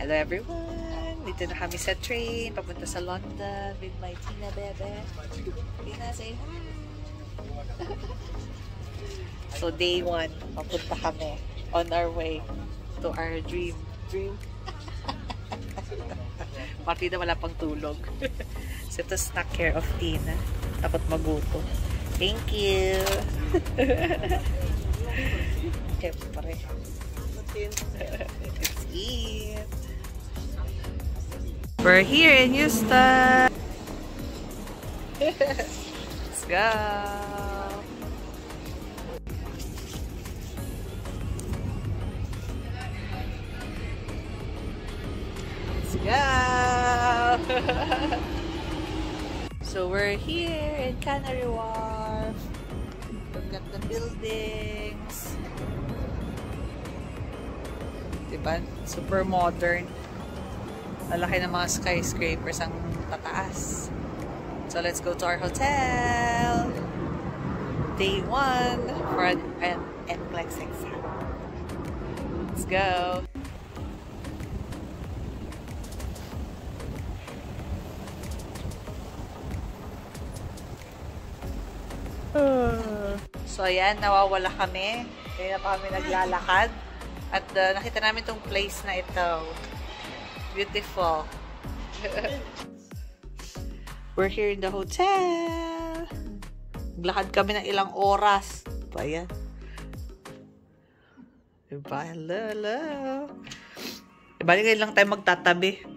Hello everyone! Dito na kami sa train, papunta sa London with my Tina bebe. Tina, say hi! So day 1, papunta kami on our way to our dream. Partida wala pang tulog. So to snack care of Tina. Takot maguto. Thank you! Siyempre. Let's eat! We're here in Houston! Let's go! Let's go! So we're here in Canary Wharf. Look at the buildings. Diba? Super modern. Lalaki ng mga skyscrapers ang tataas. So let's go to our hotel. Day 1 for an NCLEX exam. Let's go. So ayan, nawawala kami. Kaya pa kami naglalakad. At nakita namin tong place na ito. Beautiful. We're here in the hotel. Naglakad kami ng ilang oras. Pa yan. Diba? Hello. Diba ngayon lang tayo magtatabi.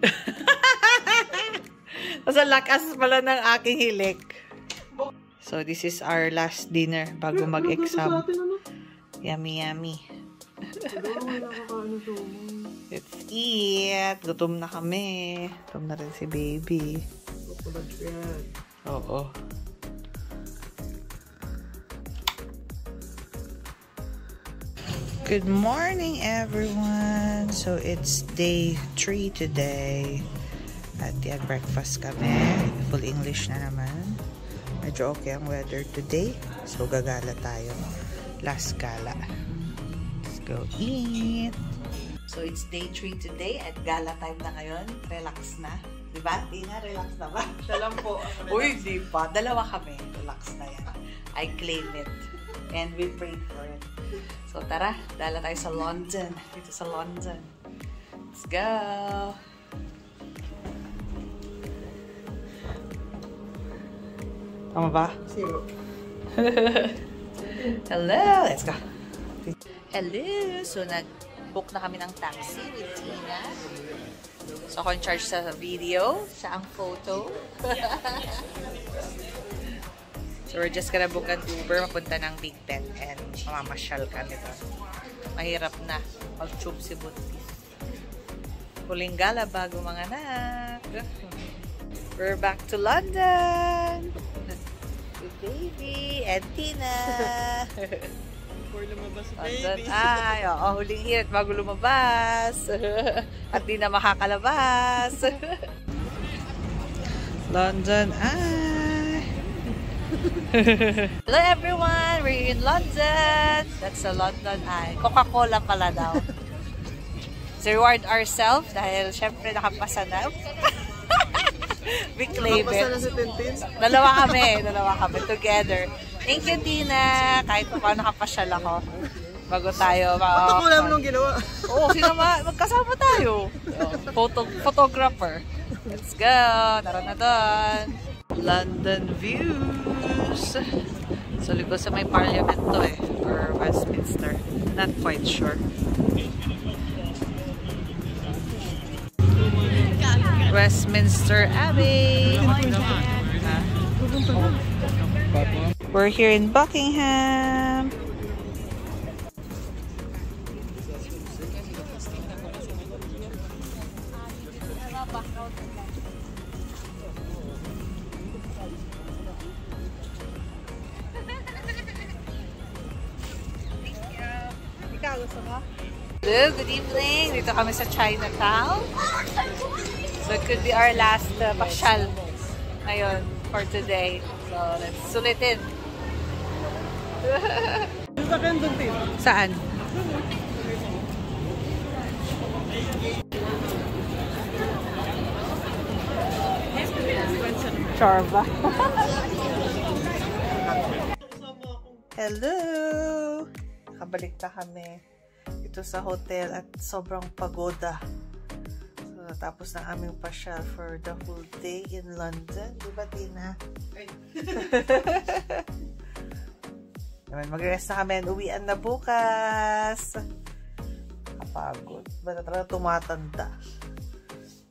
Nasa lakas pala ng aking hilik. So, this is our last dinner bago mag-exam. Yummy, yummy. Let's eat. Gutom na kami. Gutom na rin si baby. Oo. Good morning, everyone. So, it's day 3 today. At yan, breakfast kami. Full English na naman. Medyo okay ang weather today. So, gagala tayo. Last gala. Let's go eat. So, it's day 3 today at gala time na ngayon. Relax na. Diba? Tina, relax na ba? Siya lang po. Uy, di pa. Dalawa kami. Relax na yan. I claim it. And we prayed for it. So, tara. Dala tayo sa London. Dito sa London. Let's go. Tama ba? Zero. Hello! Let's go! Hello! So, nag-book na kami ng taxi with Tina. So, ako in charge sa video. Siya ang photo. So, we're just gonna book an Uber mapunta ng Big Ben and mamamasyal kami doon. Mahirap na mag-tube si Buntis. Huling gala bago mga anak. We're back to London! Baby and Tina. Before lumabas London, baby. ay, oo, huling hirit bago lumabas. At di na makakalabas. London, ay. Hello everyone, we're in London. That's a London, ay. Coca-Cola pala daw. So reward ourselves dahil syempre nakapasa na. We claim it. Dalawa kami together. Thank you, Tina. Kahit pa paano nakapasyal ako. Bago tayo. Ba't ako lang nung ginawa? Oo, magkasama tayo. Photographer. Let's go. Tara na doon. London views. So, likod sa may Parliament to eh. Or Westminster. Not quite sure. Westminster Abbey. We're here in Buckingham. Hello, good evening. Dito kami sa Chinatown. So it could be our last pasyal ngayon for today. So let's sulitin. Saan? Charva. Hello! Nakabalik na kami ito sa hotel at sobrang pagoda. So, tapos na aming pasyal for the whole day in London. Diba, Tina? Mag-rest na kami and uwian na bukas. Kapagod. Ba na talaga tumatanda?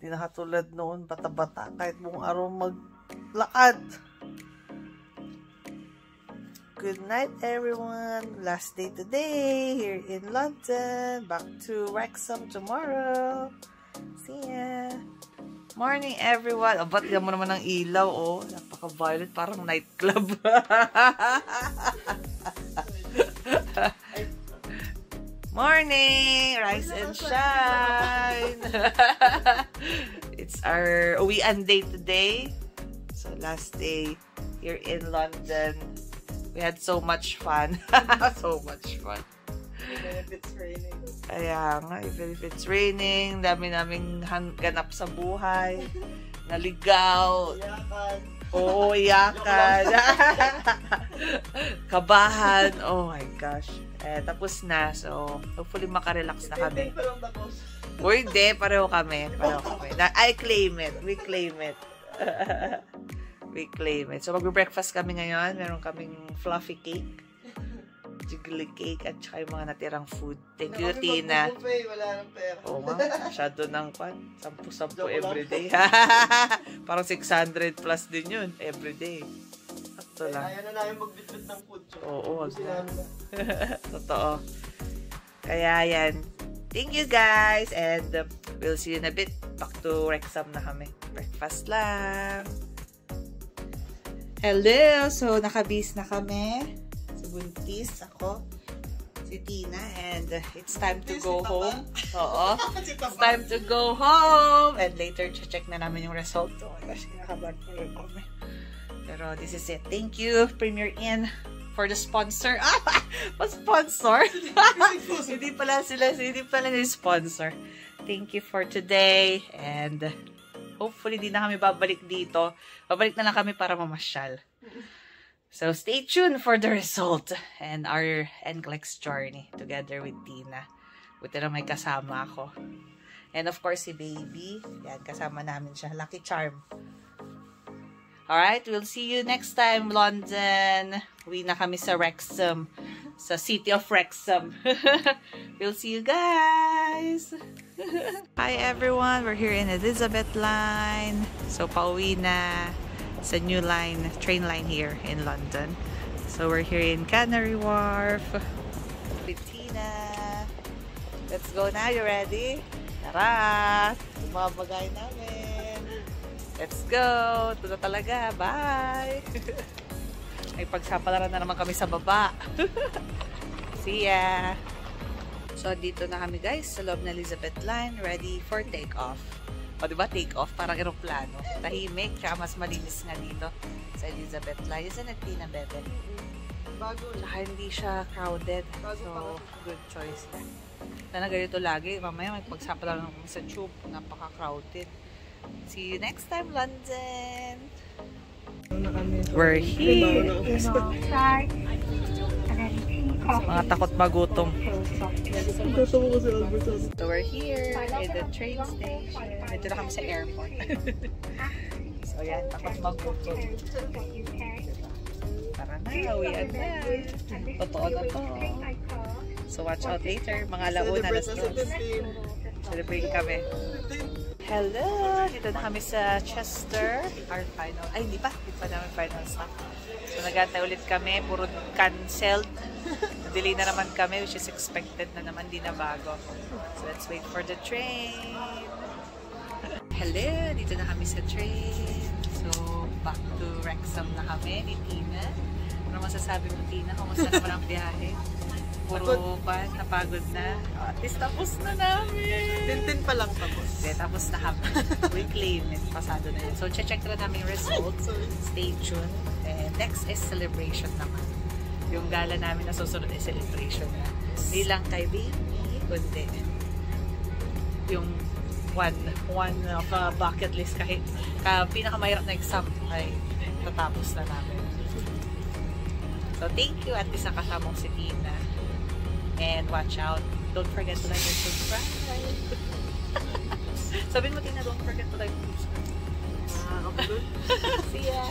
Hindi na katulad noon, bata-bata. Kahit buong araw maglakad. Good night, everyone. Last day today here in London. Back to Wrexham tomorrow. See ya. Morning, everyone. Oh, ba't mo naman ng ilaw, oh. Napaka-violet. Parang nightclub. Morning! Rise and shine! It's our uwian day today. So, last day here in London. We had so much fun. So much fun. Even if it's raining. Kaya nga, even if it's raining, dami naming ganap sa buhay. Naligaw. Iyakan. Oo, iyakan. Kabahan. Oh my gosh. Tapos na. So, hopefully makarelax na kami. Uy, hindi. Pareho kami. I claim it. We claim it. We claim it. So, mag-breakfast kami ngayon. Meron kaming fluffy cake, jiggly cake, at saka yung mga natirang food. Thank you, Tina. Wala nang pera. Oo nga. Masyado ng 10-10 everyday. Parang 600 plus din yun everyday. Sakto lang. Kaya na namin magbitbit ng food. Oo. Totoo. Kaya yan. Thank you guys. And we'll see you in a bit. Back to Wrexham na kami. Breakfast lang. Hello! So, nakabis na kami. Si Buntis, ako, si Tina, and it's time to go home. Oo. It's time to go home! And later, check na namin yung result. Oh my gosh, kinakabahan ko rin kami. Pero this is it. Thank you, Premier Inn, for the sponsor. Pa-sponsor? Hindi pala yung sponsor. Thank you for today, and hopefully, di na kami babalik dito. Babalik na lang kami para mamasyal. So, stay tuned for the result and our NCLEX journey together with Tina. Buti na may kasama ako. And of course, si Baby. Yan, kasama namin siya. Lucky Charm. Alright, we'll see you next time, London. Uwi na kami sa Wrexham. Sa city of Wrexham. We'll see you guys! Hi everyone! We're here in Elizabeth Line. So, pauwi na sa new line, train line here in London. So, we're here in Canary Wharf. With Tina. Let's go na. You ready? Tara! Bumabagay namin. Let's go! Ito na talaga. Bye! Ay, pagsapalaran na naman kami sa baba. See ya! So, dito na kami guys sa loob ng Elizabeth Line. Ready for take-off. O, diba? Take-off. Parang aeroplano. Tahimik. Tsaka mas malinis nga dito sa Elizabeth Line. Isn't it, Tina, Bebe? Bago. Tsaka hindi siya crowded. So, good choice. Sana ganito lagi. Mamaya may pagsapalaran kami sa tube. Napaka-crowded. See you next time, London! We're here. Mga takot magutom. So we're here in the train station. Dito na kami sa airport. So yan, takot magutom. Tara na, uwian na. Totoo na to. So watch out later. Mga alauna, alas 2. Celebrate kami. Hello! Dito na kami sa Chester. Our final. Ay, hindi pa. Hindi pa namin final stop. So, nag-antay ulit kami. Puro canceled. Delay na naman kami, which is expected na naman. Di na bago. So, let's wait for the train. Hello! Dito na kami sa train. So, back to Wrexham na kami ni Tina. Ano masasabi mo, Tina? Kumusta naman ang biyahe? Puro pa, napagod na. Oh, at least tapos na namin. Tintin pa lang tapos. Okay, tapos na kami. We claim it. Pasado na yun. So, check na namin yung results. Stay tuned. And next is celebration naman. Yung gala namin na susunod ay celebration na. Hindi lang kay Baby, kundi yung one of bucket list kahit pinakamahirap na exam ay tatapos na namin. So thank you at least nakasama si Tina. And watch out. Don't forget to like and subscribe. Sabihin mo Tina, don't forget to like and subscribe. See ya!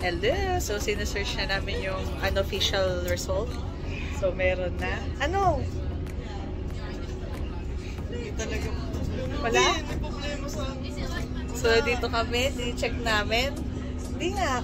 Hello! So sinesearch na namin yung unofficial result. So meron na. Ano? Hindi talaga. Wala? May problema sa... So, dito kami, di-check namin. Hindi nga,